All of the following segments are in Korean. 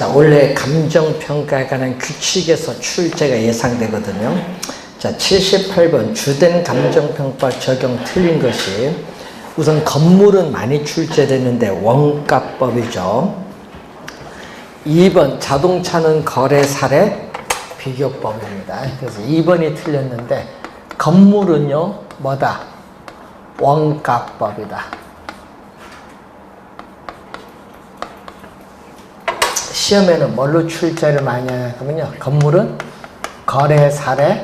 자, 원래 감정평가에 관한 규칙에서 출제가 예상되거든요. 자, 78번 주된 감정평가 적용 틀린 것이 우선 건물은 많이 출제되는데 원가법이죠. 2번 자동차는 거래 사례 비교법입니다. 그래서 2번이 틀렸는데 건물은요 뭐다? 원가법이다. 시험에는 뭘로 출제를 많이 하냐면요, 건물은 거래 사례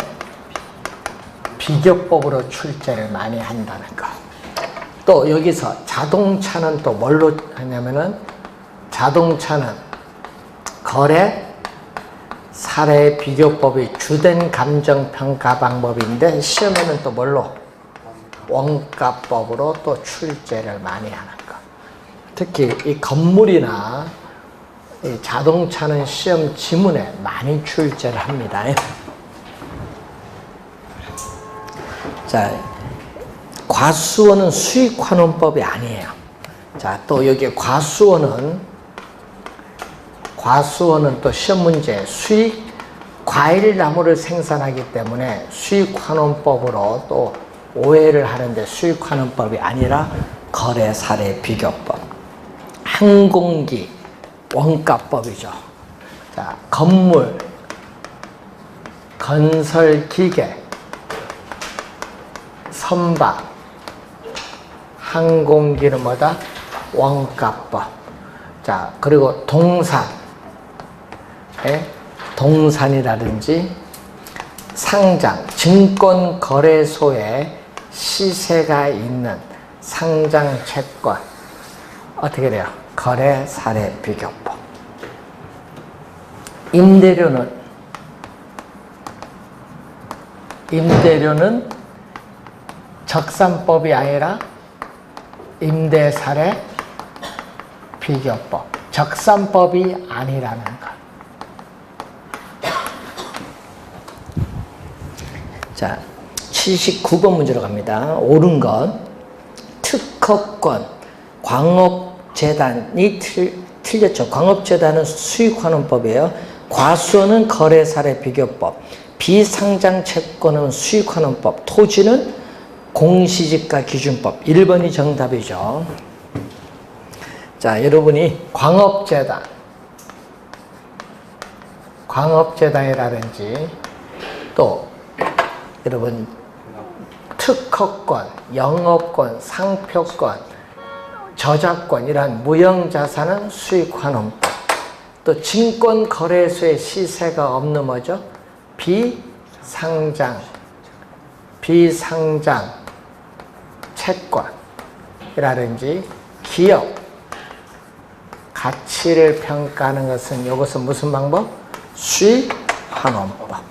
비교법으로 출제를 많이 한다는 거. 또 여기서 자동차는 또 뭘로 하냐면은 자동차는 거래 사례 비교법이 주된 감정평가 방법인데 시험에는 또 뭘로? 원가법으로 또 출제를 많이 하는 거. 특히 이 건물이나 이 자동차는 시험 지문에 많이 출제를 합니다. 자, 과수원은 수익환원법이 아니에요. 자, 또 여기 과수원은 또 시험 문제 수익 과일나무를 생산하기 때문에 수익환원법으로 또 오해를 하는데 수익환원법이 아니라 거래 사례 비교법. 항공기 원가법이죠. 자, 건물, 건설기계, 선박, 항공기는 뭐다? 원가법. 자, 그리고 동산, 동산이라든지 상장, 증권거래소에 시세가 있는 상장 채권 어떻게 돼요? 거래 사례 비교법. 임대료는 적산법이 아니라 임대 사례 비교법. 적산법이 아니라는 것. 자, 79번 문제로 갑니다. 옳은 것. 특허권, 광업재단이 틀렸죠. 광업재단은 수익환원법이에요. 과수원은 거래사례 비교법, 비상장 채권은 수익환원법, 토지는 공시지가 기준법. 1번이 정답이죠. 자, 여러분이 광업재단이라든지 또 여러분 특허권, 영업권, 상표권, 저작권 이러한 무형자산은 수익환원법. 또 증권거래소에 시세가 없는 뭐죠? 비상장 채권이라든지 기업 가치를 평가하는 것은 이것은 무슨 방법? 수익환원법.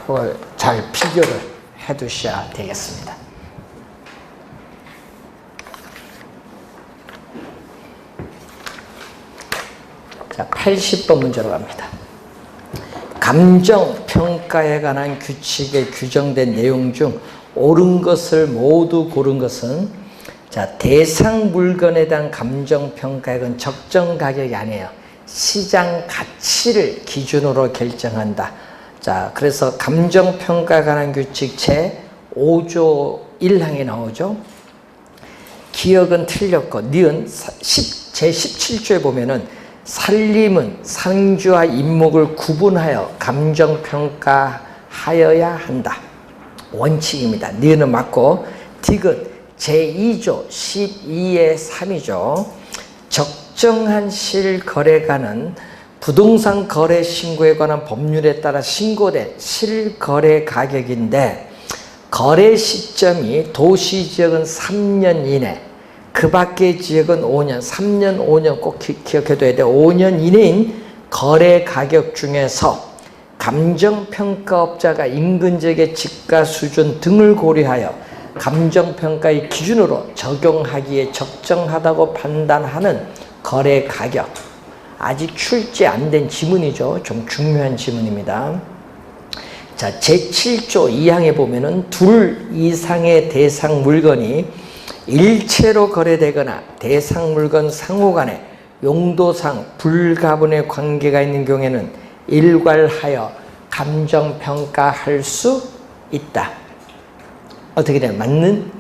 그걸 잘 비교를 해 두셔야 되겠습니다. 자, 80번 문제로 갑니다. 감정평가에 관한 규칙에 규정된 내용 중 옳은 것을 모두 고른 것은, 자, 대상 물건에 대한 감정평가액은 적정 가격이 아니에요. 시장 가치를 기준으로 결정한다. 자, 그래서 감정평가에 관한 규칙 제5조 1항이 나오죠. 기억은 틀렸고 니은 제17조에 보면은 살림은 상주와 인목을 구분하여 감정평가하여야 한다. 원칙입니다. 니은은 맞고 딕은 제2조 12의 3이죠. 적정한 실거래가는 부동산 거래 신고에 관한 법률에 따라 신고된 실거래 가격인데 거래 시점이 도시지역은 3년 이내, 그 밖의 지역은 5년, 3년, 5년 꼭 기억해둬야 돼요. 5년 이내인 거래 가격 중에서 감정평가업자가 인근 지역의 집가 수준 등을 고려하여 감정평가의 기준으로 적용하기에 적정하다고 판단하는 거래 가격. 아직 출제 안 된 지문이죠. 좀 중요한 지문입니다. 자, 제7조 2항에 보면은 둘 이상의 대상 물건이 일체로 거래되거나 대상 물건 상호 간에 용도상 불가분의 관계가 있는 경우에는 일괄하여 감정평가할 수 있다. 어떻게 돼? 맞는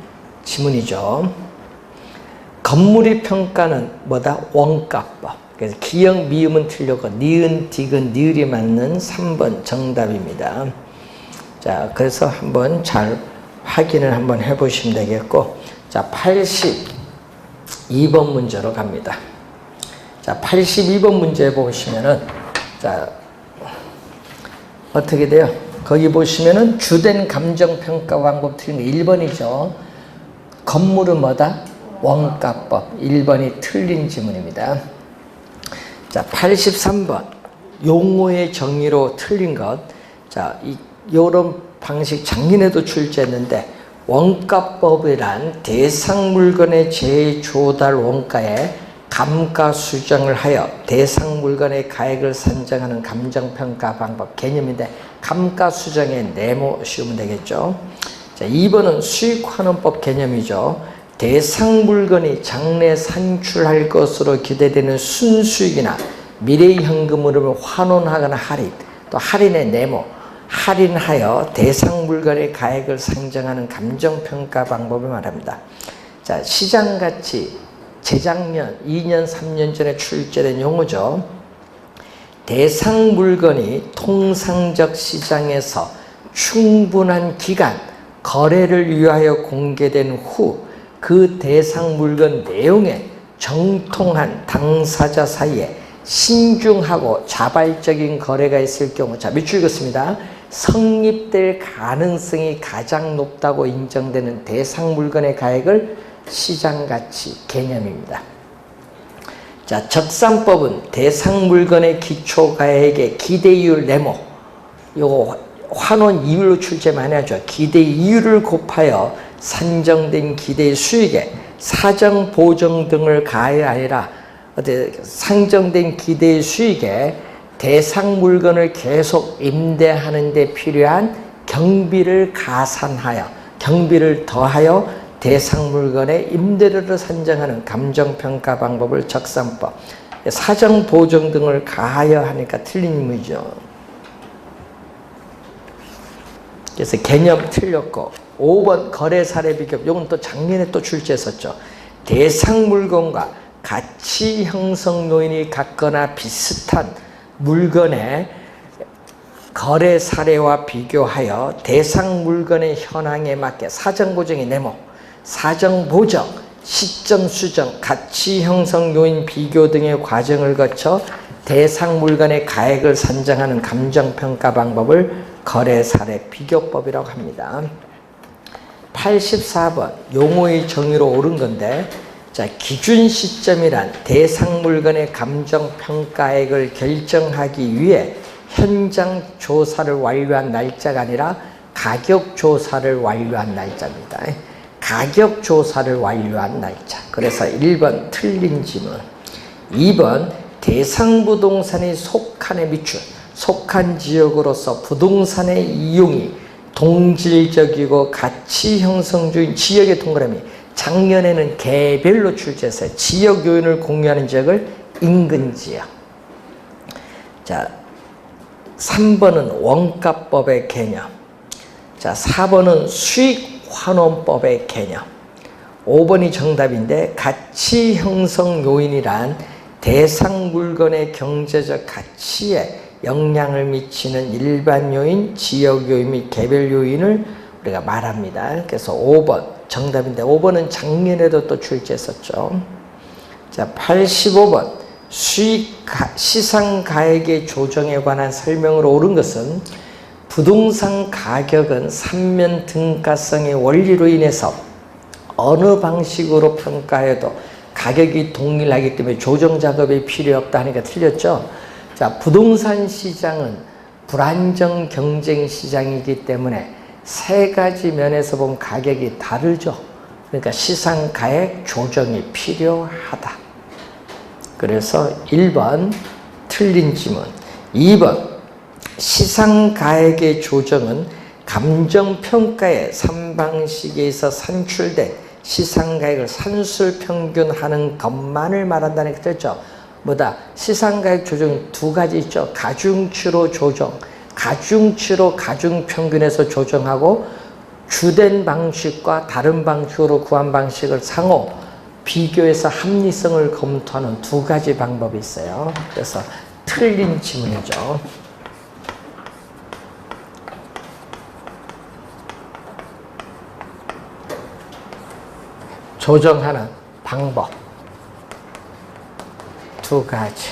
지문이죠. 건물의 평가는 뭐다? 원가법. 그래서 기역, 미음은 틀렸고 니은, 디귿, 니을이 맞는 3번 정답입니다. 자, 그래서 한번 잘 확인을 한번 해보시면 되겠고, 자, 82번 문제로 갑니다. 자, 82번 문제 보시면은, 자, 어떻게 돼요? 거기 보시면은 주된 감정평가 방법 틀린 거 1번이죠. 건물은 뭐다? 원가법. 1번이 틀린 지문입니다. 자, 83번. 용어의 정의로 틀린 것. 자, 요런 방식 작년에도 출제했는데, 원가법이란 대상 물건의 재조달 원가에 감가 수정을 하여 대상 물건의 가액을 산정하는 감정평가 방법 개념인데, 감가 수정의 네모 씌우면 되겠죠. 자, 2번은 수익환원법 개념이죠. 대상 물건이 장래 산출할 것으로 기대되는 순수익이나 미래 현금으로 환원하거나 할인, 또 할인의 네모, 할인하여 대상 물건의 가액을 상정하는 감정평가 방법을 말합니다. 자, 시장가치, 재작년, 2년, 3년 전에 출제된 용어죠. 대상 물건이 통상적 시장에서 충분한 기간, 거래를 위하여 공개된 후 그 대상 물건 내용에 정통한 당사자 사이에 신중하고 자발적인 거래가 있을 경우, 자, 밑줄 긋습니다. 성립될 가능성이 가장 높다고 인정되는 대상 물건의 가액을 시장가치 개념입니다. 자, 적산법은 대상 물건의 기초가액의 기대이율 네모, 요거 환원 이율로 출제 많이 하죠. 기대이율을 곱하여 산정된 기대 수익에 사정 보정 등을 가하여 아니라 상정된 기대 수익에 대상 물건을 계속 임대하는 데 필요한 경비를 가산하여, 경비를 더하여 대상 물건의 임대료를 산정하는 감정평가 방법을 적산법. 사정 보정 등을 가하여 하니까 틀린 의미죠. 그래서 개념 틀렸고, 5번 거래 사례 비교. 이건 또 작년에 또 출제했었죠. 대상 물건과 가치 형성 요인이 같거나 비슷한 물건의 거래 사례와 비교하여 대상 물건의 현황에 맞게 사정 보정의 네모, 사정 보정, 시점 수정, 가치 형성 요인 비교 등의 과정을 거쳐 대상 물건의 가액을 산정하는 감정평가 방법을 거래 사례 비교법이라고 합니다. 84번 용어의 정의로 옳은 건데, 자, 기준 시점이란 대상 물건의 감정평가액을 결정하기 위해 현장 조사를 완료한 날짜가 아니라 가격 조사를 완료한 날짜입니다. 가격 조사를 완료한 날짜. 그래서 1번 틀린 지문. 2번 대상 부동산이 속한에 밑줄, 속한 지역으로서 부동산의 이용이 동질적이고 가치 형성주의 지역의 동그라미. 작년에는 개별로 출제해서 지역 요인을 공유하는 지역을 인근 지역. 자, 3번은 원가법의 개념. 자, 4번은 수익환원법의 개념. 5번이 정답인데, 가치 형성 요인이란 대상 물건의 경제적 가치에 영향을 미치는 일반 요인, 지역 요인 및 개별 요인을 우리가 말합니다. 그래서 5번 정답인데, 5번은 작년에도 또 출제했었죠. 자, 85번 시상 가액의 조정에 관한 설명으로 옳은 것은 부동산 가격은 삼면 등가성의 원리로 인해서 어느 방식으로 평가해도 가격이 동일하기 때문에 조정 작업이 필요 없다 하니까 틀렸죠. 자, 부동산 시장은 불안정 경쟁 시장이기 때문에 세 가지 면에서 보면 가격이 다르죠. 그러니까 시상 가액 조정이 필요하다. 그래서 1번 틀린 지문. 2번 시상 가액의 조정은 감정평가의 3방식에서 산출된 시상가액을 산술평균하는 것만을 말한다는 뜻이죠. 뭐다? 시상가액 조정 두 가지 있죠. 가중치로 조정, 가중치로 가중평균해서 조정하고 주된 방식과 다른 방식으로 구한 방식을 상호 비교해서 합리성을 검토하는 두 가지 방법이 있어요. 그래서 틀린 지문이죠. 조정하는 방법 두 가지.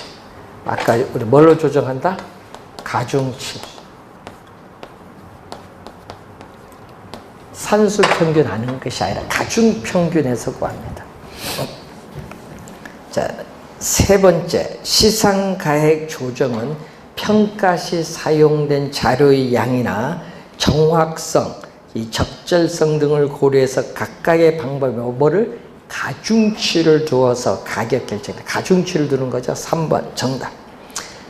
아까 우리 뭘로 조정한다? 가중치. 산술평균하는 것이 아니라 가중평균해서 구합니다. 자, 세 번째, 시상가액 조정은 평가 시 사용된 자료의 양이나 정확성, 이 적절성 등을 고려해서 각각의 방법에 뭐를? 가중치를 두어서 가격 결정다. 가중치를 두는 거죠. 3번 정답.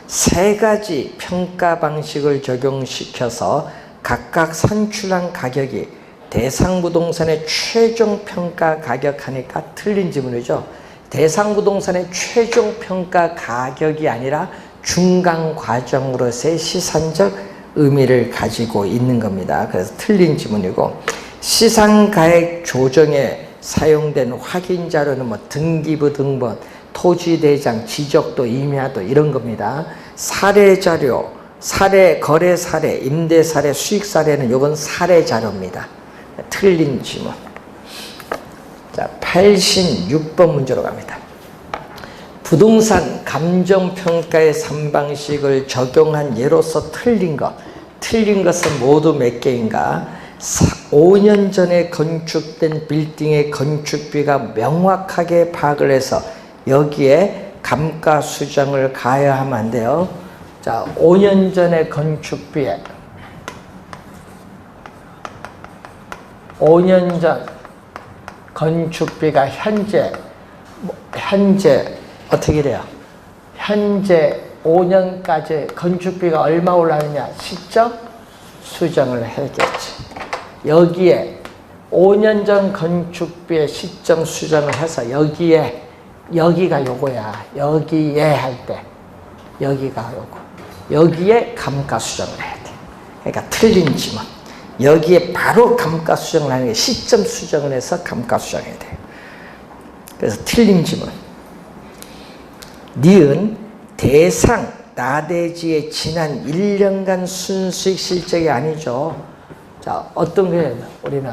세 가지 평가 방식을 적용시켜서 각각 산출한 가격이 대상 부동산의 최종 평가 가격 하니까 틀린 지문이죠. 대상 부동산의 최종 평가 가격이 아니라 중간 과정으로서의 시산적 의미를 가지고 있는 겁니다. 그래서 틀린 지문이고, 시상가액 조정에 사용된 확인 자료는 뭐 등기부 등본, 토지대장, 지적도, 임야도 이런 겁니다. 사례 자료, 사례, 거래 사례, 임대 사례, 수익 사례는 이건 사례 자료입니다. 틀린 지문. 자, 86번 문제로 갑니다. 부동산 감정평가의 3방식을 적용한 예로서 틀린 것. 틀린 것은 모두 몇 개인가? 5년 전에 건축된 빌딩의 건축비가 명확하게 파악을 해서 여기에 감가수정을 가해하면 안 돼요. 자, 5년 전에 건축비에 5년 전 건축비가 현재 어떻게 돼요? 현재 5년까지 건축비가 얼마 올랐느냐? 시점 수정을 해야겠지. 여기에 5년 전 건축비의 시점 수정을 해서 여기가 요거야. 여기에 할 때 여기가 요거. 여기에 감가 수정을 해야 돼. 그러니까 틀린 지문. 여기에 바로 감가 수정을 하는 게 시점 수정을 해서 감가 수정해야 돼요. 그래서 틀린 지문. 니은 대상 나대지의 지난 1년간 순수익 실적이 아니죠. 자, 어떤 게 우리는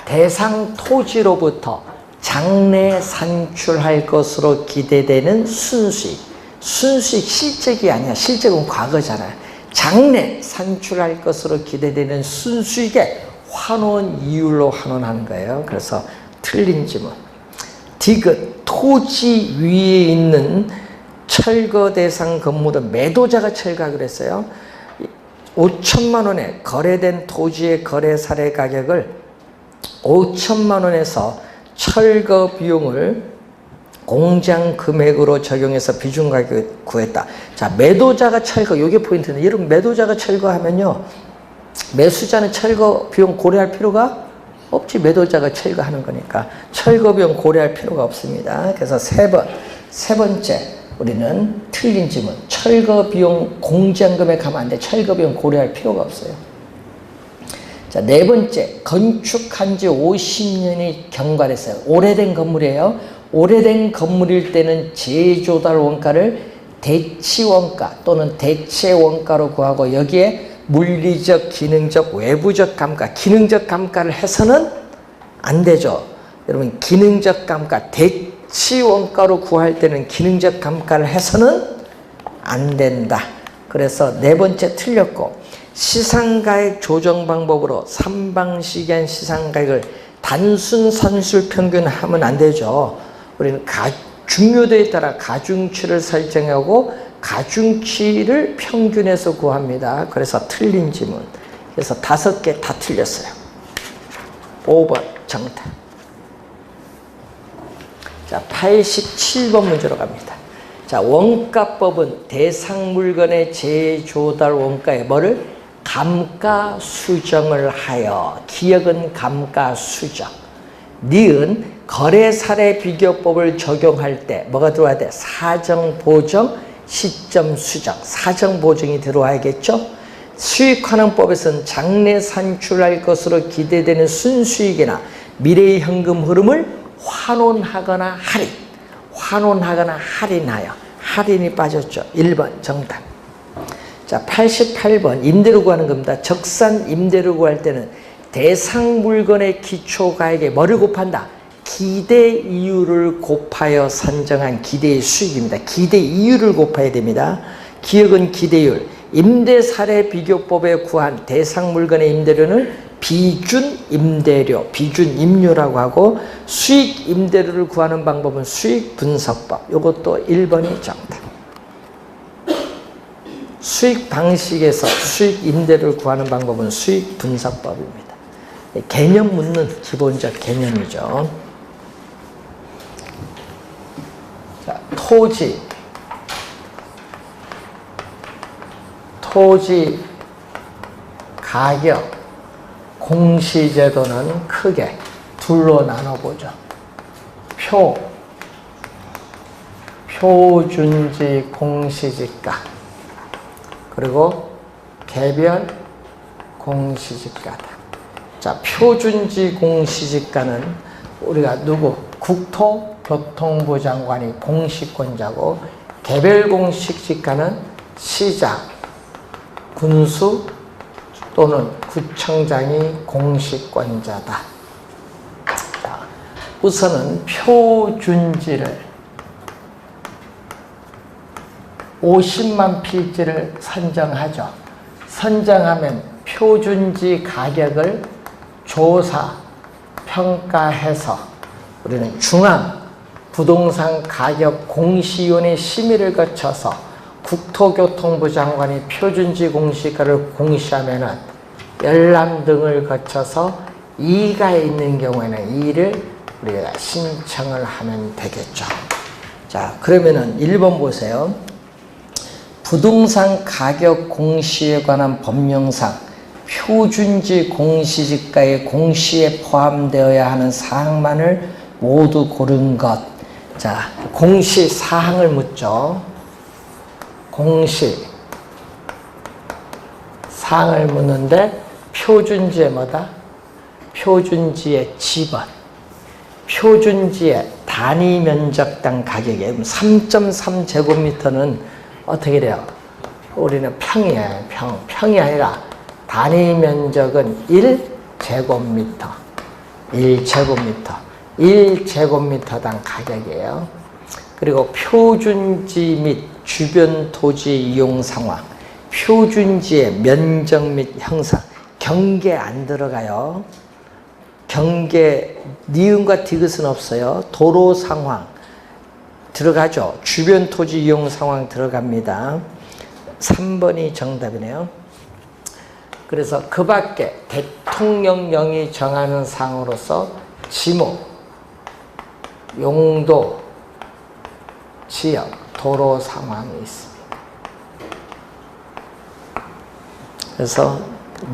대상 토지로부터 장래 산출할 것으로 기대되는 순수익. 순수익 실적이 아니야. 실적은 과거잖아요. 장래 산출할 것으로 기대되는 순수익에 환원 이율로 환원하는 거예요. 그래서 틀린 지문. 디귿 토지 위에 있는 철거 대상 건물은 매도자가 철거하기로 했어요. 5천만 원에 거래된 토지의 거래 사례 가격을 5천만 원에서 철거 비용을 공장 금액으로 적용해서 비중 가격을 구했다. 자, 매도자가 철거, 이게 포인트인데, 여러분 매도자가 철거하면요, 매수자는 철거 비용 고려할 필요가 없지. 매도자가 철거하는 거니까 철거 비용 고려할 필요가 없습니다. 그래서 세 번째 우리는 틀린 지문. 철거 비용 공장 금액 하면 안 돼. 철거 비용 고려할 필요가 없어요. 자, 네 번째, 건축한 지 50년이 경과됐어요. 오래된 건물이에요. 오래된 건물일 때는 재조달 원가를 대치원가 또는 대체원가로 구하고 여기에 물리적, 기능적, 외부적 감가, 기능적 감가를 해서는 안 되죠. 여러분, 기능적 감가, 대치원가로 구할 때는 기능적 감가를 해서는 안 된다. 그래서 네 번째 틀렸고, 시상가액 조정 방법으로 3방식의 시상가액을 단순 산술 평균하면 안 되죠. 우리는 중요도에 따라 가중치를 설정하고 가중치를 평균해서 구합니다. 그래서 틀린 지문. 그래서 5개 다 틀렸어요. 5번 정답. 자, 87번 문제로 갑니다. 자, 원가법은 대상 물건의 재조달 원가에 뭐를? 감가 수정을 하여. 기억은 감가 수정. 니은 거래 사례 비교법을 적용할 때 뭐가 들어와야 돼? 사정 보정, 시점 수정. 사정 보정이 들어와야겠죠? 수익환원법에서는 장래 산출할 것으로 기대되는 순수익이나 미래의 현금 흐름을 환원하거나 할인하여. 할인이 빠졌죠. 1번 정답. 자, 88번 임대료 구하는 겁니다. 적산 임대료 구할 때는 대상 물건의 기초가액에 뭐를 곱한다? 기대 이율을 곱하여 산정한 기대의 수익입니다. 기대 이율을 곱해야 됩니다. 기억은 기대율. 임대 사례 비교법에 구한 대상 물건의 임대료는 비준 임대료, 비준 임료라고 하고 수익 임대료를 구하는 방법은 수익 분석법. 이것도 1번이 정답. 수익 방식에서 수익 임대료를 구하는 방법은 수익 분석법입니다. 개념 묻는 기본적 개념이죠. 자, 토지 가격 공시제도는 크게 둘로 나눠보죠. 표준지 공시지가 그리고 개별 공시지가다. 자, 표준지 공시지가는 우리가 국토교통부 장관이 공시권자고 개별 공시지가는 시장, 군수 또는 구청장이 공시권자다. 자, 우선은 표준지를 50만 필지를 선정하죠. 선정하면 표준지 가격을 조사, 평가해서 우리는 중앙부동산가격공시위원회 심의를 거쳐서 국토교통부 장관이 표준지 공시가를 공시하면은 열람 등을 거쳐서 이가 있는 경우에는 이를 우리가 신청을 하면 되겠죠. 자, 그러면은 1번 보세요. 부동산 가격 공시에 관한 법령상 표준지 공시지가의 공시에 포함되어야 하는 사항만을 모두 고른 것. 자, 공시 사항을 묻죠. 공시 사항을 묻는데 표준지에 뭐다? 표준지의 지번, 표준지의 단위 면적당 가격에 3.3제곱미터는 어떻게 돼요? 우리는 평이에요. 평이 아니라 단위 면적은 1제곱미터. 1제곱미터당 가격이에요. 그리고 표준지 및 주변 토지 이용 상황, 표준지의 면적 및 형상, 경계 안 들어가요. 경계, 니은과 디귿은 없어요. 도로 상황 들어가죠. 주변 토지 이용 상황 들어갑니다. 3번이 정답이네요. 그래서 그 밖에 대통령령이 정하는 사항으로서 지목, 용도, 지역, 도로 상황이 있습니다. 그래서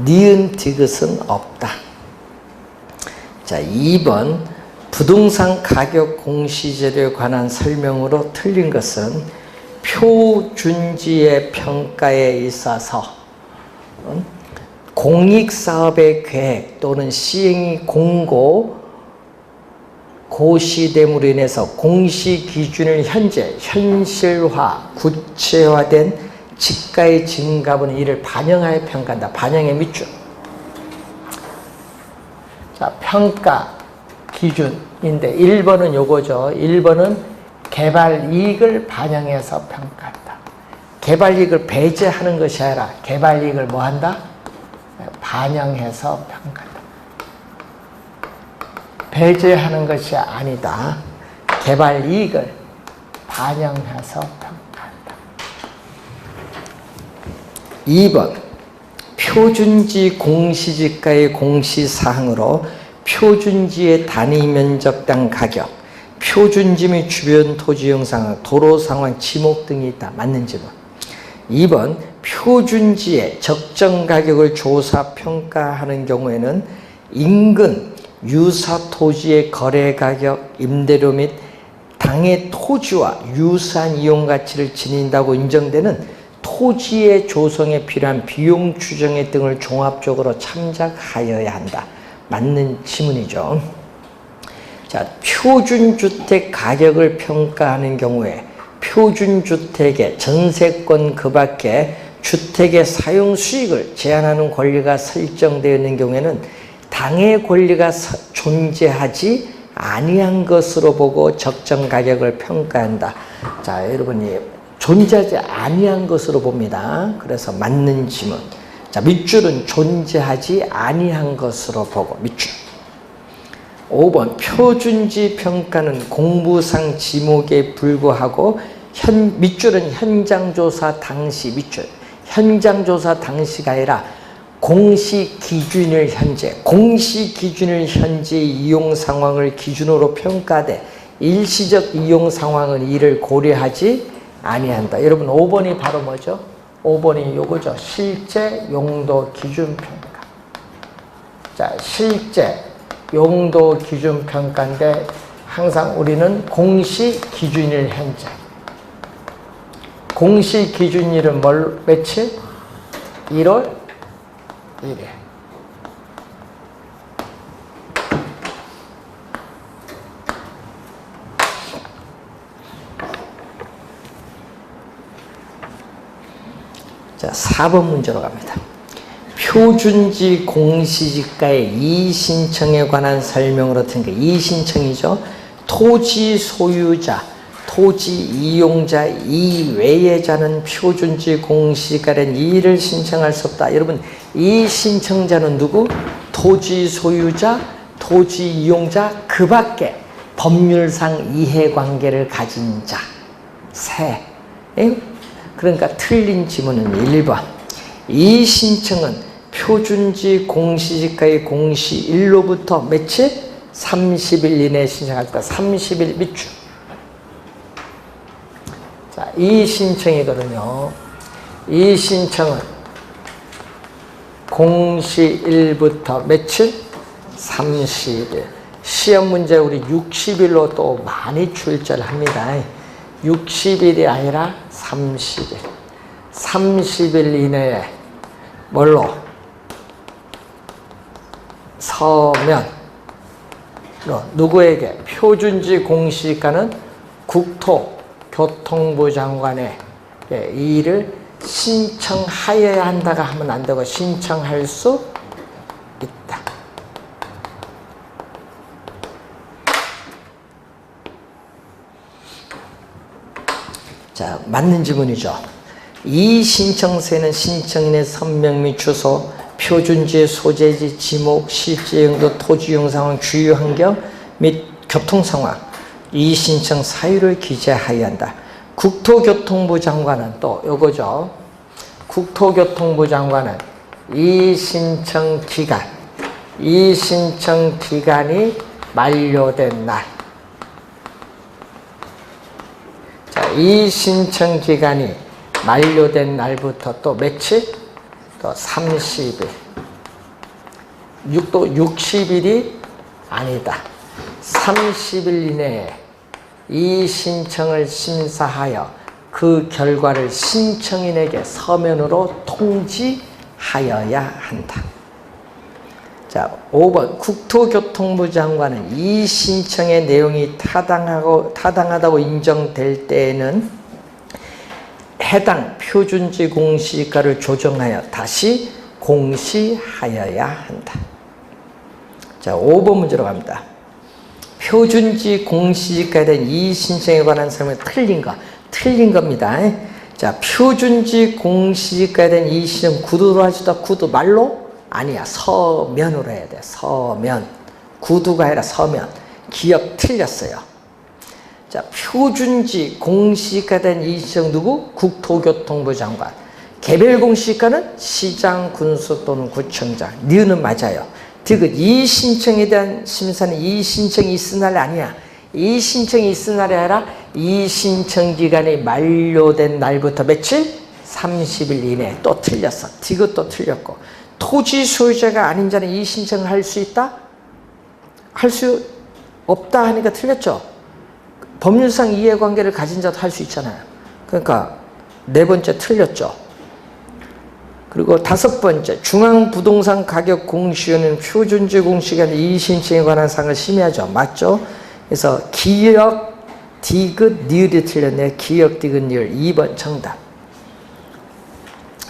니은 디귿은 없다. 자, 2번 부동산 가격 공시제도에 관한 설명으로 틀린 것은 표준지의 평가에 있어서 공익사업의 계획 또는 시행이 고시됨으로 인해서 공시 기준을 현실화, 구체화된 지가의 증가분은 이를 반영하여 평가한다. 반영의 밑줄. 자, 평가 기준인데 1번은 요거죠. 1번은 개발 이익을 반영해서 평가한다. 개발 이익을 배제하는 것이 아니라 개발 이익을 뭐 한다? 반영해서 평가한다. 배제하는 것이 아니다. 개발 이익을 반영해서 평가한다. 2번 표준지 공시지가의 공시사항으로 표준지의 단위 면적당 가격, 표준지 및 주변 토지 형상, 도로 상황, 지목 등이 있다. 맞는 질문. 2번 표준지의 적정 가격을 조사 평가하는 경우에는 인근 유사 토지의 거래 가격, 임대료 및 당의 토지와 유사한 이용 가치를 지닌다고 인정되는 토지의 조성에 필요한 비용 추정에 등을 종합적으로 참작하여야 한다. 맞는 지문이죠. 자, 표준주택 가격을 평가하는 경우에 표준주택의 전세권 그 밖에 주택의 사용 수익을 제한하는 권리가 설정되어 있는 경우에는 당의 권리가 존재하지 아니한 것으로 보고 적정 가격을 평가한다. 자, 여러분이 존재하지 아니한 것으로 봅니다. 그래서 맞는 지문. 자, 밑줄은 존재하지 아니한 것으로 보고 밑줄. 5번 표준지 평가는 공부상 지목에 불구하고 밑줄은 현장조사 당시 밑줄. 현장조사 당시가 아니라 공시기준일 현재 이용 상황을 기준으로 평가돼 일시적 이용 상황은 이를 고려하지 아니한다. 여러분 5번이 바로 뭐죠? 5번이 요거죠. 실제 용도 기준 평가. 자, 실제 용도 기준 평가인데 항상 우리는 공시기준일 현재. 공시기준일은 며칠? 1월 1일. 자, 4번 문제로 갑니다. 표준지 공시지가의 이의신청에 관한 설명으로 든 게 이의신청이죠. 토지 소유자, 토지 이용자 이외의 자는 표준지 공시지가된 이의를 신청할 수 없다. 여러분, 이 신청자는 누구? 토지 소유자, 토지 이용자 그 밖에 법률상 이해관계를 가진 자. 세. 그러니까 틀린 지문은 1번. 이 신청은 표준지 공시지가의 공시일로부터 며칠? 30일 이내에 신청할 때 30일 밑줄. 자, 이 신청이거든요. 이 신청은 공시일부터 며칠? 30일. 시험 문제 우리 60일로 또 많이 출제합니다. 60일이 아니라 30일. 30일 이내에 뭘로? 서면. 누구에게? 표준지 공시지가는 국토교통부 장관의 이 일을 신청하여야 한다가 하면 안 되고 신청할 수 있다. 자, 맞는 지문이죠. 이 신청서에는 신청인의 선명 및 주소, 표준지의 소재지, 지목, 실제 용도, 토지 이용 상황, 주요 환경 및 교통 상황, 이 신청 사유를 기재하여야 한다. 국토교통부 장관은 또 요거죠. 국토교통부 장관은 이 신청 기간이 만료된 날. 자, 이 신청 기간이 만료된 날부터 또 며칠? 또 30일. 또 60일이 아니다. 30일 이내에 이 신청을 심사하여 그 결과를 신청인에게 서면으로 통지하여야 한다. 자, 5번 국토교통부 장관은 이 신청의 내용이 타당하다고 인정될 때에는 해당 표준지 공시지가를 조정하여 다시 공시하여야 한다. 자, 5번 문제로 갑니다. 표준지 공시지가에 대한 이 신청에 관한 설명이 틀린 겁니다. 자, 표준지 공시지가에 대한 이 신청 구두로 하지도 구두 말로? 아니야. 서면으로 해야 돼. 서면. 구두가 아니라 서면. 기억 틀렸어요. 자, 표준지 공시지가에 대한 이 신청 누구? 국토교통부 장관. 개별 공시지가는 시장, 군수 또는 구청장. 니은은 맞아요. 디귿 이 신청에 대한 심사는 이 신청이 있은 날이 아니야. 이 신청이 있은 날이 아니라 이 신청 기간이 만료된 날부터 며칠? 30일 이내. 또 틀렸어. 디귿도 틀렸고. 토지 소유자가 아닌 자는 이 신청을 할 수 있다? 할 수 없다 하니까 틀렸죠. 법률상 이해관계를 가진 자도 할 수 있잖아요. 그러니까 네 번째 틀렸죠. 그리고 다섯 번째, 중앙부동산 가격 공시위원회는 표준지 공시가 이의신청에 관한 사항을 심의하죠. 맞죠? 그래서 기역, 디귿, 니을이 틀렸네요. 기역, 디귿, 니을. 2번 정답.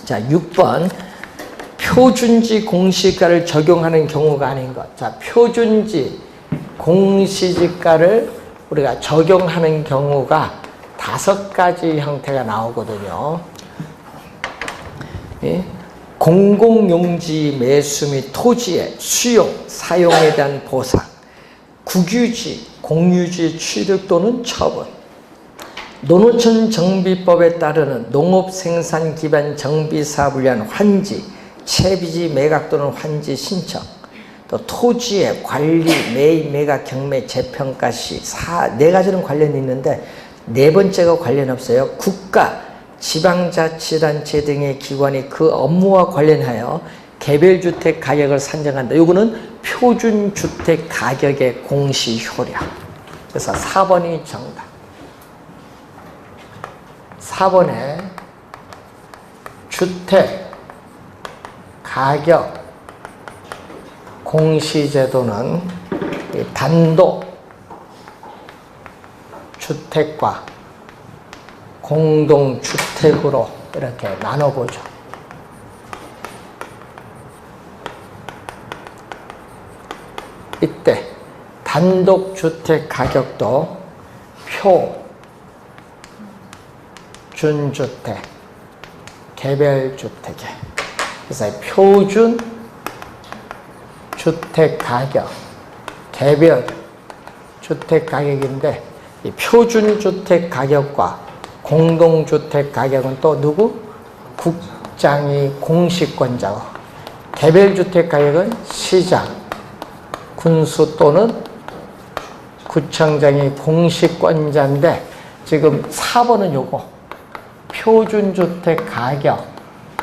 자, 6번. 표준지 공시가를 적용하는 경우가 아닌 것. 자, 표준지 공시지가를 우리가 적용하는 경우가 5가지 형태가 나오거든요. 예? 공공용지 매수 및 토지의 수용, 사용에 대한 보상, 국유지, 공유지 취득 또는 처분, 농어촌 정비법에 따르는 농업생산 기반 정비사업을 위한 환지, 채비지 매각 또는 환지 신청, 또 토지의 관리, 매입, 매각, 경매, 재평가 시 4가지는 관련이 있는데 네 번째가 관련 없어요. 국가, 지방자치단체 등의 기관이 그 업무와 관련하여 개별주택 가격을 산정한다. 이거는 표준주택 가격의 공시효력. 그래서 4번이 정답. 4번에 주택 가격 공시제도는 단독 주택과 공동주택으로 이렇게 나눠보죠. 이때 단독주택 가격도 표준주택, 개별주택에. 그래서 표준 주택 가격, 개별 주택 가격인데 이 표준 주택 가격과 공동주택 가격은 또 누구? 국장이 공시권자고, 개별주택 가격은 시장, 군수 또는 구청장이 공시권자인데 지금 4번은 요거 표준주택 가격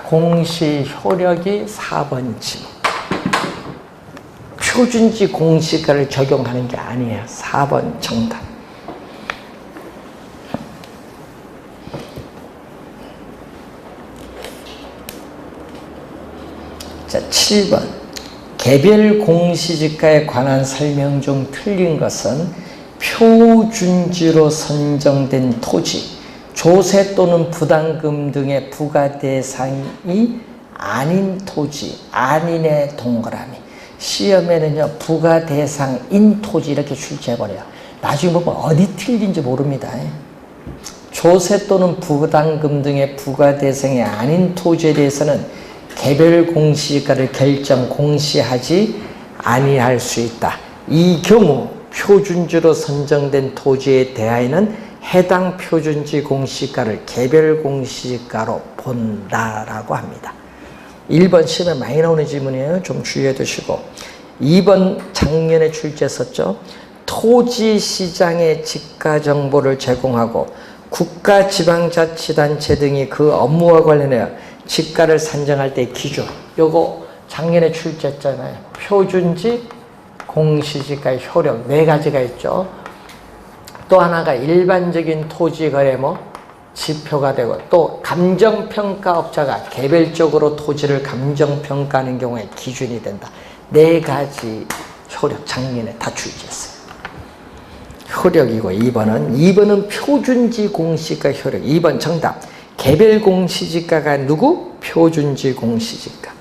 공시 효력이 4번지. 표준지 공시가를 적용하는 게 아니에요. 4번 정답. 자, 7번. 개별 공시지가에 관한 설명 중 틀린 것은 표준지로 선정된 토지, 조세 또는 부담금 등의 부과 대상이 아닌 토지, 아닌의 동그라미. 시험에는요, 부과 대상인 토지 이렇게 출제해버려요. 나중에 보면 어디 틀린지 모릅니다. 조세 또는 부담금 등의 부과 대상이 아닌 토지에 대해서는 개별 공시지가를 결정 공시하지 아니할 수 있다. 이 경우 표준지로 선정된 토지에 대하여는 해당 표준지 공시가를 개별 공시가로 본다라고 합니다. 1번 시험에 많이 나오는 질문이에요. 좀 주의해 두시고. 2번 작년에 출제했었죠. 토지 시장의 지가 정보를 제공하고 국가 지방자치단체 등이 그 업무와 관련하여 지가를 산정할 때 기준. 요거 작년에 출제했잖아요. 표준지 공시지가의 효력 4가지가 있죠. 또 하나가 일반적인 토지 거래모 지표가 되고, 또 감정평가업자가 개별적으로 토지를 감정평가하는 경우에 기준이 된다. 4가지 효력 작년에 다 출제했어요. 효력이고 2번은 표준지 공시가 효력. 2번 정답. 개별 공시지가가 누구? 표준지 공시지가.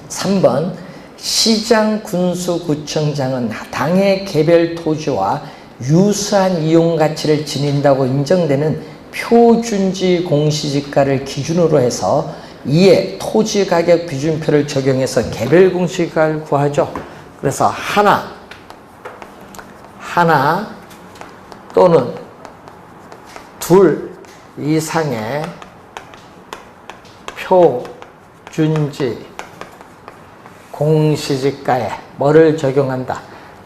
3번 시장 군수구청장은 당의 개별 토지와 유사한 이용가치를 지닌다고 인정되는 표준지 공시지가를 기준으로 해서 이에 토지가격 비준표를 적용해서 개별 공시지가를 구하죠. 그래서 하나 또는 둘 이상의 표준지 공시지가에 뭐를 적용한다?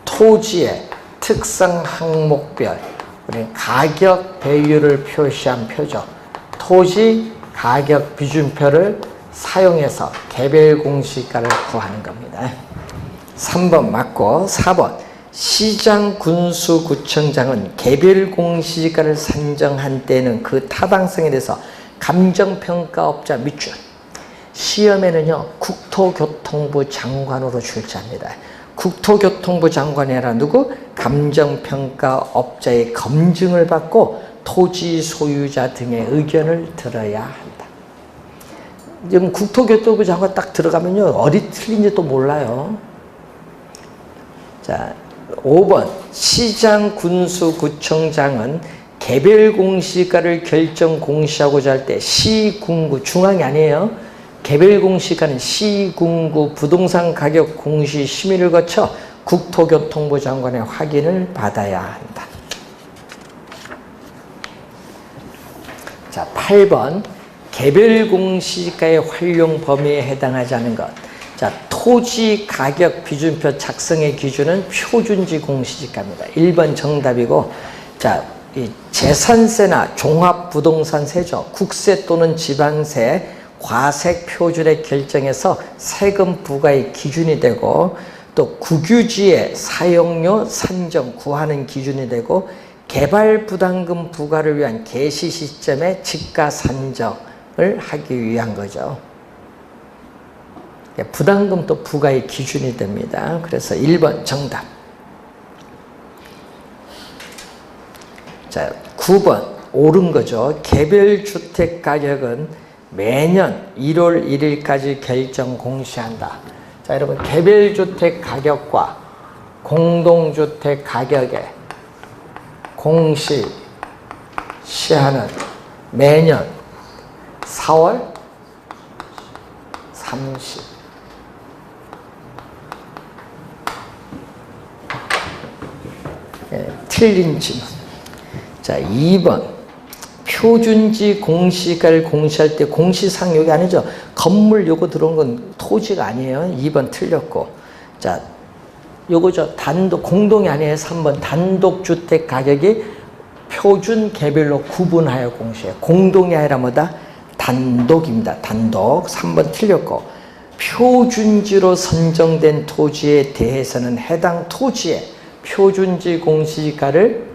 토지의 특성 항목별 가격 배율을 표시한 표죠. 토지 가격 비준표를 사용해서 개별 공시가를 구하는 겁니다. 3번 맞고 4번 시장 군수 구청장은 개별 공시지가를 산정한 때는 그 타당성에 대해서 감정평가업자 밑줄. 시험에는요 국토교통부 장관으로 출제합니다. 국토교통부 장관이 아니라 누구? 감정평가업자의 검증을 받고 토지 소유자 등의 의견을 들어야 한다. 지금 국토교통부 장관 딱 들어가면요 어디 틀린지 또 몰라요. 자, 5번 시장 군수 구청장은 개별 공시가를 결정 공시하고자 할 때 시군구 중앙이 아니에요. 개별 공시가는 시군구 부동산 가격 공시 심의를 거쳐 국토교통부 장관의 확인을 받아야 한다. 자, 8번 개별 공시가의 활용 범위에 해당하지 않은 것. 자, 토지 가격 비준표 작성의 기준은 표준지 공시지가입니다. 1번 정답이고, 자, 이 재산세나 종합부동산세죠. 국세 또는 지방세, 과세 표준의 결정에서 세금 부과의 기준이 되고, 또 국유지의 사용료 산정 구하는 기준이 되고, 개발 부담금 부과를 위한 개시 시점의 지가 산정을 하기 위한 거죠. 부담금도 부과의 기준이 됩니다. 그래서 1번 정답. 자, 9번 옳은 거죠. 개별주택 가격은 매년 1월 1일까지 결정 공시한다. 자, 여러분 개별주택 가격과 공동주택 가격의 공시 시한은 매년 4월 30. 틀린 질문. 자, 2번 표준지 공시가를 공시할 때 공시상 여기 아니죠. 건물 요거 들어온 건 토지가 아니에요. 2번 틀렸고. 자, 요거죠. 단독 공동이 아니에요. 3번 단독주택 가격이 표준 개별로 구분하여 공시해요. 공동이 아니라 뭐다? 단독입니다. 단독. 3번 틀렸고. 표준지로 선정된 토지에 대해서는 해당 토지의 표준지 공시가를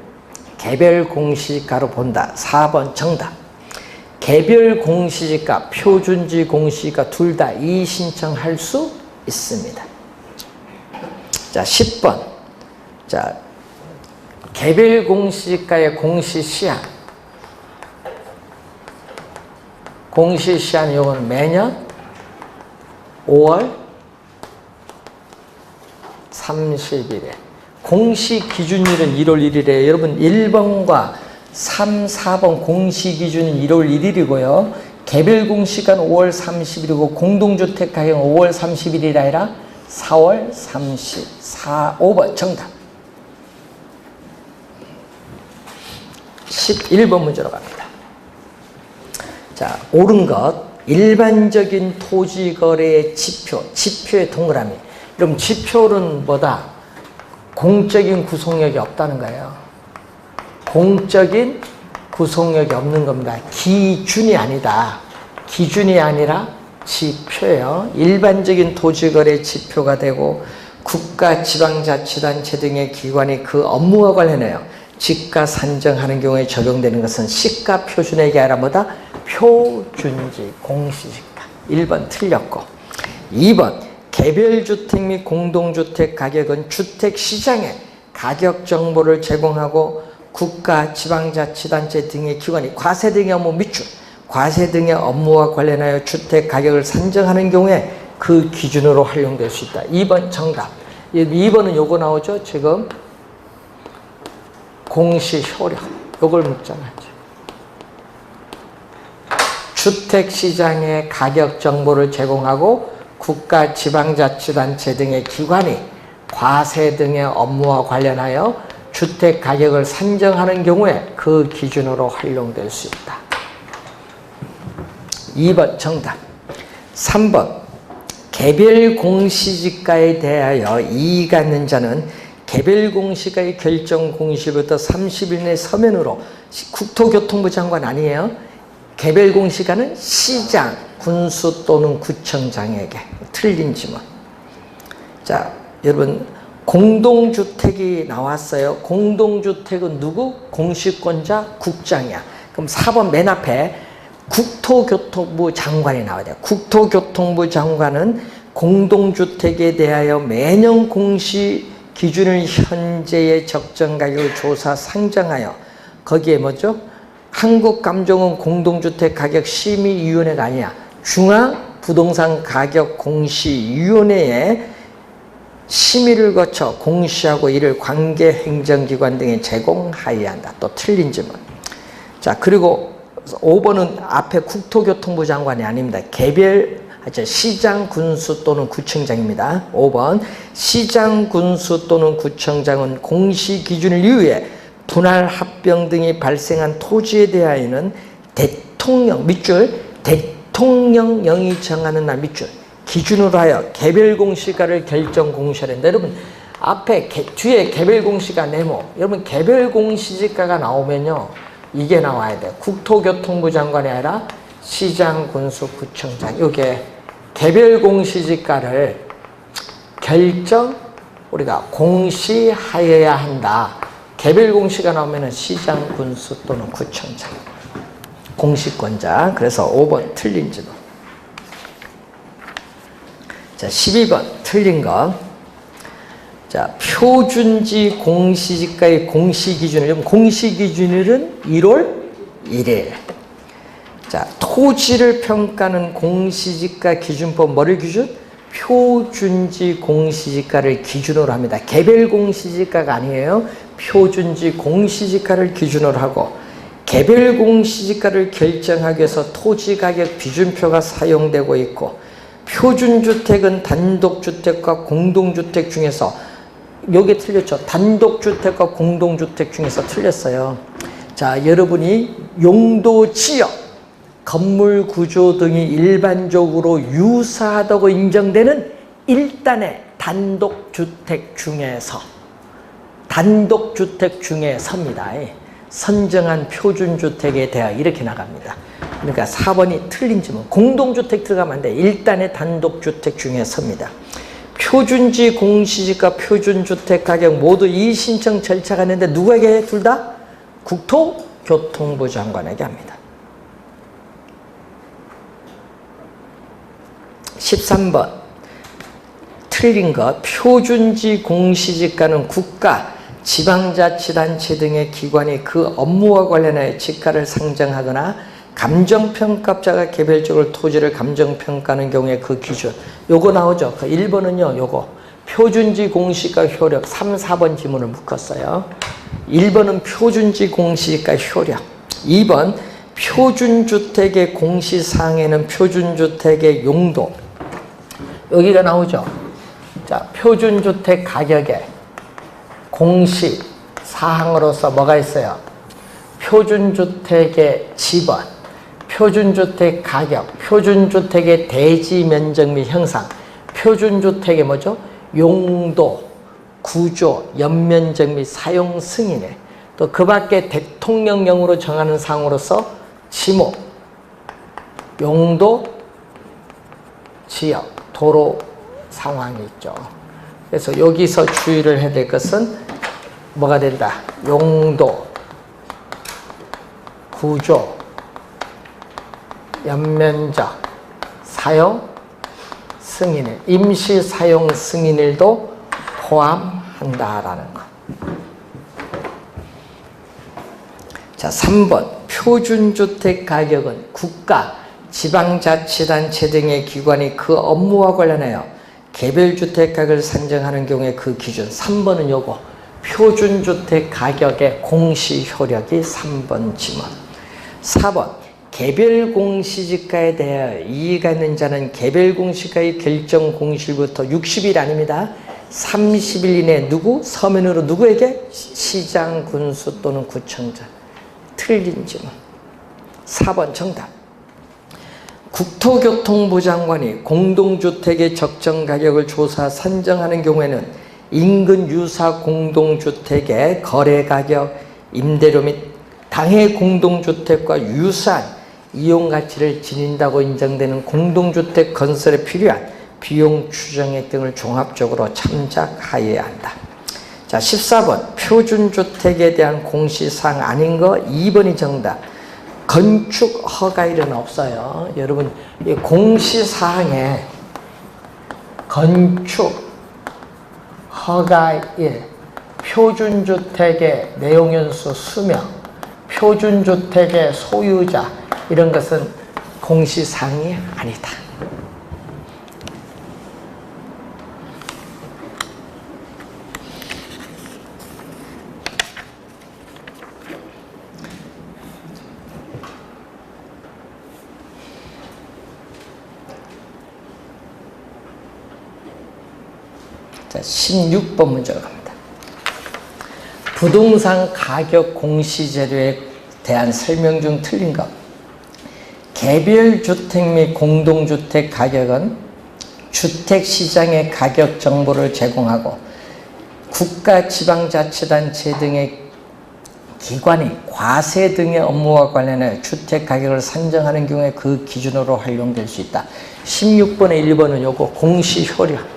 개별 공시가로 본다. 4번 정답. 개별 공시지가, 표준지 공시가 둘 다 이의 신청할 수 있습니다. 자, 10번. 자, 개별 공시지가의 공시 시한. 공시 시한 이건 매년 5월 30일에. 공시 기준일은 1월 1일에 여러분 1번과 3, 4번 공시 기준은 1월 1일이고요. 개별 공시가는 5월 30일이고 공동주택 가격은 5월 30일이 아니라 4월 34, 5번 정답. 11번 문제로 갑니다. 자, 옳은 것. 일반적인 토지거래의 지표, 지표의 동그라미. 그럼 지표는 뭐다? 공적인 구속력이 없다는 거예요. 공적인 구속력이 없는 겁니다. 기준이 아니다. 기준이 아니라 지표예요. 일반적인 토지거래 지표가 되고 국가, 지방자치단체 등의 기관이 그 업무와 관련해요. 지가 산정하는 경우에 적용되는 것은 시가 표준액이 아니라 뭐다? 표준지 공시지가. 1번 틀렸고. 2번 개별주택 및 공동주택 가격은 주택시장에 가격 정보를 제공하고 국가, 지방자치단체 등의 기관이 과세 등의 업무 밑줄, 과세 등의 업무와 관련하여 주택 가격을 산정하는 경우에 그 기준으로 활용될 수 있다. 2번 정답. 2번은 요거 나오죠. 지금 공시 효력. 요걸 묻잖아요. 주택시장에 가격 정보를 제공하고 국가, 지방자치단체 등의 기관이 과세 등의 업무와 관련하여 주택 가격을 산정하는 경우에 그 기준으로 활용될 수 있다. 2번 정답. 3번 개별 공시지가에 대하여 이의가 있는 자는 개별 공시가의 결정 공시부터 30일 내 서면으로, 국토교통부 장관 아니에요. 개별 공시가는 시장, 군수 또는 구청장에게. 틀린 지문. 자, 여러분 공동주택이 나왔어요. 공동주택은 누구? 공시권자 국장이야. 그럼 4번 맨 앞에 국토교통부 장관이 나와야 돼요. 국토교통부 장관은 공동주택에 대하여 매년 공시 기준을 현재의 적정 가격을 조사 상정하여 거기에 뭐죠? 한국감정원 공동주택 가격 심의위원회가 아니야. 중앙부동산가격공시위원회에 심의를 거쳐 공시하고 이를 관계행정기관 등에 제공하여야 한다. 또 틀린 질문. 자, 그리고 5번은 앞에 국토교통부 장관이 아닙니다. 시장, 군수 또는 구청장입니다. 5번 시장, 군수 또는 구청장은 공시 기준을 이유에 분할 합병 등이 발생한 토지에 대하여는 대통령령이 정하는 날 밑줄 기준으로 하여 개별 공시가를 결정 공시한다. 여러분 앞에 뒤에 개별 공시가 네모. 여러분 개별 공시지가가 나오면요 이게 나와야 돼. 국토교통부 장관이 아니라 시장, 군수, 구청장. 이게 개별 공시지가를 우리가 공시하여야 한다. 개별 공시가 나오면은 시장, 군수 또는 구청장. 공시권자. 그래서 5번 틀린 질문. 자, 12번 틀린 거. 자, 표준지 공시지가의 공시기준일. 공시기준일은 1월 1일. 자, 토지를 평가하는 공시지가 기준법 뭐를 기준? 표준지 공시지가를 기준으로 합니다. 개별 공시지가가 아니에요. 표준지 공시지가를 기준으로 하고 개별 공시지가를 결정하기 위해서 토지가격 비준표가 사용되고 있고 표준주택은 단독주택과 공동주택 중에서 여기 틀렸죠. 단독주택과 공동주택 중에서 틀렸어요. 자, 여러분이 용도, 지역, 건물 구조 등이 일반적으로 유사하다고 인정되는 일단의 단독주택 중에서입니다. 선정한 표준주택에 대하여 이렇게 나갑니다. 그러니까 4번이 틀린 질문. 공동주택 들어가면 안 돼. 일단의 단독주택 중에서입니다. 표준지 공시지가 표준주택 가격 모두 이의신청 절차가 있는데 누구에게 해? 둘 다? 국토교통부 장관에게 합니다. 13번 틀린 것. 표준지 공시지가는 국가, 지방자치단체 등의 기관이 그 업무와 관련하여 지가를 상정하거나 감정평가자가 개별적으로 토지를 감정평가하는 경우에 그 기준. 요거 나오죠. 그 1번은요, 요거. 표준지 공시지가 효력. 3, 4번 지문을 묶었어요. 1번은 표준지 공시지가 효력. 2번 표준주택의 공시사항에는 표준주택의 용도. 여기가 나오죠. 자, 표준주택 가격에 공시사항으로서 뭐가 있어요? 표준주택의 지번, 표준주택 가격, 표준주택의 대지 면적 및 형상, 표준주택의 뭐죠? 용도, 구조, 연면적 및 사용 승인에 또 그 밖에 대통령령으로 정하는 사항으로서 지목, 용도, 지역, 도로 상황이 있죠. 그래서 여기서 주의를 해야 될 것은 뭐가 된다? 용도, 구조, 연면적, 사용 승인일, 임시 사용 승인일도 포함한다라는 것. 자, 3번 표준주택 가격은 국가, 지방자치단체 등의 기관이 그 업무와 관련하여 개별주택 가격을 산정하는 경우에 그 기준. 3번은 요거. 표준주택 가격의 공시 효력이 3번 지문. 4번 개별 공시지가에 대하여 이의가 있는 자는 개별 공시가의 결정 공시일부터 60일 아닙니다. 30일 이내 누구? 서면으로 누구에게? 시장, 군수 또는 구청장. 틀린 질문. 4번 정답. 국토교통부 장관이 공동주택의 적정 가격을 조사 산정하는 경우에는 인근 유사 공동주택의 거래가격, 임대료 및 당해 공동주택과 유사한 이용가치를 지닌다고 인정되는 공동주택 건설에 필요한 비용 추정액 등을 종합적으로 참작하여야 한다. 자, 14번 표준주택에 대한 공시사항 아닌 거 2번이 정답. 건축 허가일은 없어요. 여러분 이 공시사항에 건축 허가일, 표준주택의 내용연수 수명, 표준주택의 소유자 이런 것은 공시사항이 아니다. 자, 16번 문제로 갑니다. 부동산 가격 공시재료에 대한 설명 중 틀린 것. 개별주택 및 공동주택 가격은 주택시장의 가격 정보를 제공하고 국가, 지방자치단체 등의 기관이 과세 등의 업무와 관련해 주택 가격을 산정하는 경우에 그 기준으로 활용될 수 있다. 16번에 1번은 요거 공시효력.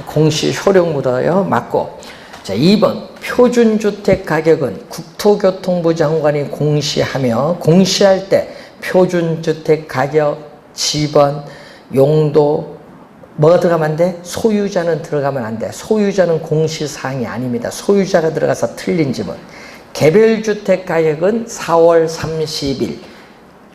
공시효력 묻어요. 맞고. 자, 2번 표준주택 가격은 국토교통부 장관이 공시하며 공시할 때 표준주택 가격, 지번, 용도 뭐가 들어가면 안 돼? 소유자는 들어가면 안 돼. 소유자는 공시사항이 아닙니다. 소유자가 들어가서 틀린 지문. 개별주택 가격은 4월 30일,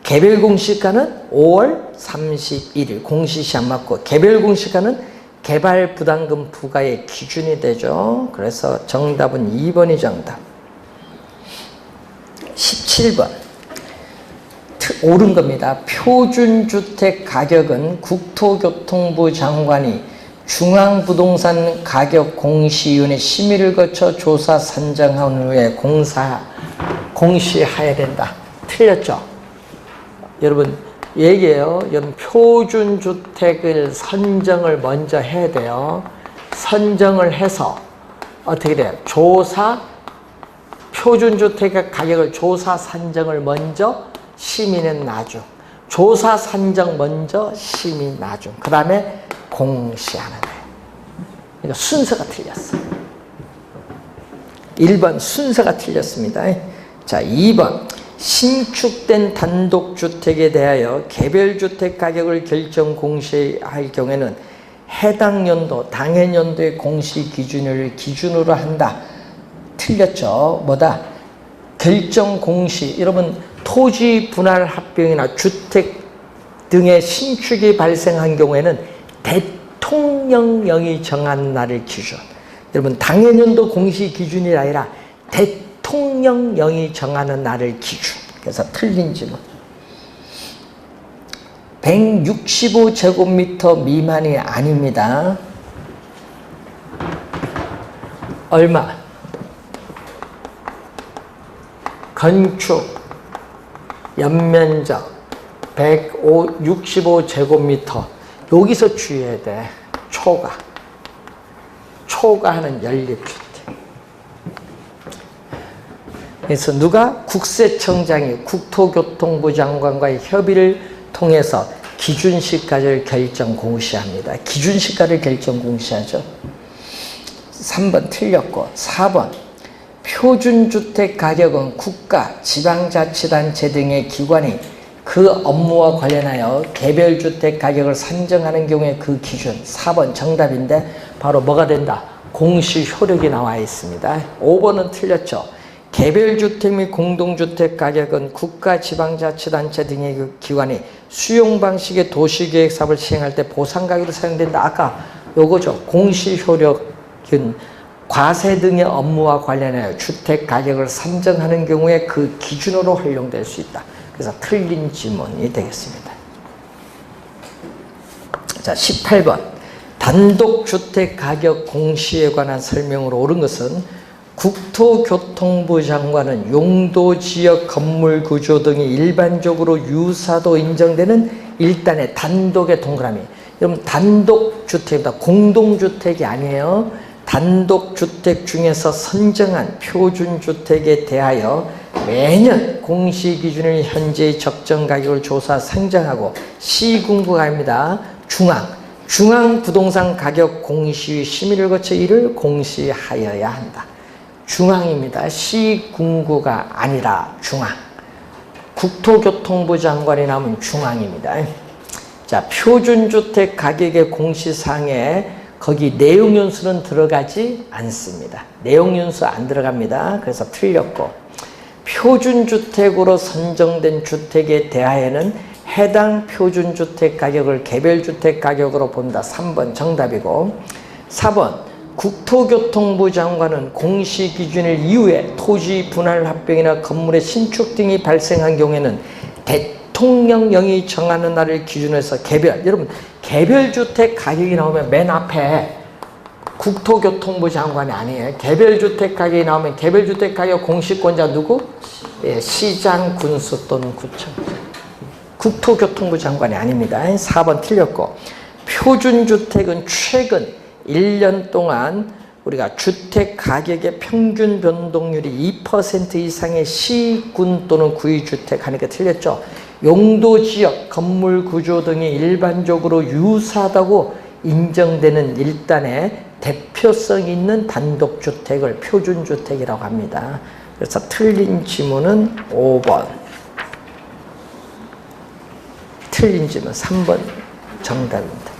개별공시가는 5월 31일. 공시시 안 맞고 개별공시가는 개발부담금 부과의 기준이 되죠. 그래서 정답은 2번이 정답. 17번 옳은 겁니다. 표준주택 가격은 국토교통부 장관이 중앙부동산 가격공시위원회 심의를 거쳐 조사 산정한 후에 공시해야 된다. 틀렸죠? 여러분 얘기해요. 여러분 표준주택을 선정을 먼저 해야 돼요. 선정을 해서 어떻게 돼요? 표준주택 가격을 조사 산정을 먼저, 심의는 나중. 조사 산정 먼저, 심의 나중. 그 다음에 공시하는 거예요. 그러니까 순서가 틀렸어. 1번 순서가 틀렸습니다. 자, 2번 신축된 단독주택에 대하여 개별주택 가격을 결정 공시할 경우에는 해당 연도, 당해년도의 공시 기준을 기준으로 한다. 틀렸죠? 뭐다? 결정 공시. 여러분 토지 분할 합병이나 주택 등의 신축이 발생한 경우에는 대통령령이 정한 날을 기준. 여러분 당해년도 공시 기준이 아니라 대통령령이 정하는 날을 기준. 그래서 틀린 질문. 165제곱미터 미만이 아닙니다. 얼마? 건축 연면적 165제곱미터. 여기서 주의해야 돼. 초과하는 연립주택. 그래서 누가? 국세청장이 국토교통부 장관과의 협의를 통해서 기준시가를 결정 공시합니다. 기준시가를 결정 공시하죠. 3번 틀렸고. 4번 표준주택 가격은 국가, 지방자치단체 등의 기관이 그 업무와 관련하여 개별주택 가격을 산정하는 경우에 그 기준. 4번 정답인데 바로 뭐가 된다? 공시 효력이 나와 있습니다. 5번은 틀렸죠. 개별주택 및 공동주택 가격은 국가, 지방자치단체 등의 그 기관이 수용 방식의 도시계획 사업을 시행할 때 보상가격으로 사용된다. 아까 요거죠. 공시효력은 과세 등의 업무와 관련하여 주택 가격을 산정하는 경우에 그 기준으로 활용될 수 있다. 그래서 틀린 지문이 되겠습니다. 자, 18번 단독주택 가격 공시에 관한 설명으로 옳은 것은 국토교통부 장관은 용도지역 건물구조 등이 일반적으로 유사도 인정되는 일단의 단독의 동그라미. 여러분 단독주택입니다. 공동주택이 아니에요. 단독주택 중에서 선정한 표준주택에 대하여 매년 공시기준을 현재의 적정가격을 조사 상정하고 시군구가 아닙니다. 중앙. 중앙부동산 가격 공시 심의를 거쳐 이를 공시하여야 한다. 중앙입니다. 시군구가 아니라 중앙. 국토교통부 장관이 나오면 중앙입니다. 자, 표준주택 가격의 공시상에 거기 내용연수는 들어가지 않습니다. 내용연수 안 들어갑니다. 그래서 틀렸고, 표준주택으로 선정된 주택에 대하여는 해당 표준주택 가격을 개별주택 가격으로 본다. 3번 정답이고, 4번 국토교통부 장관은 공시기준일 이후에 토지 분할 합병이나 건물의 신축 등이 발생한 경우에는 대통령령이 정하는 날을 기준으로 해서 여러분 개별주택 가격이 나오면 맨 앞에 국토교통부 장관이 아니에요. 개별주택 가격이 나오면 개별주택 가격 공시권자 누구? 예, 시장, 군수 또는 구청. 국토교통부 장관이 아닙니다. 4번 틀렸고, 표준주택은 최근 1년 동안 우리가 주택 가격의 평균 변동률이 2% 이상의 시군 또는 구의주택 하니까 틀렸죠. 용도 지역, 건물 구조 등이 일반적으로 유사하다고 인정되는 일단의 대표성 있는 단독주택을 표준주택이라고 합니다. 그래서 틀린 지문은 5번. 틀린 지문 3번 정답입니다.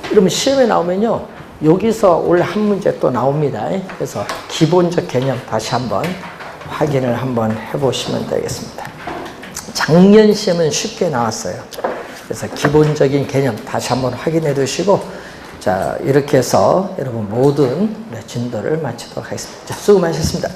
그러면 시험에 나오면요, 여기서 올 한 문제 또 나옵니다. 그래서 기본적 개념 다시 한번 확인을 한번 해보시면 되겠습니다. 작년 시험은 쉽게 나왔어요. 그래서 기본적인 개념 다시 한번 확인해 두시고, 자, 이렇게 해서 여러분 모든 진도를 마치도록 하겠습니다. 수고 많으셨습니다.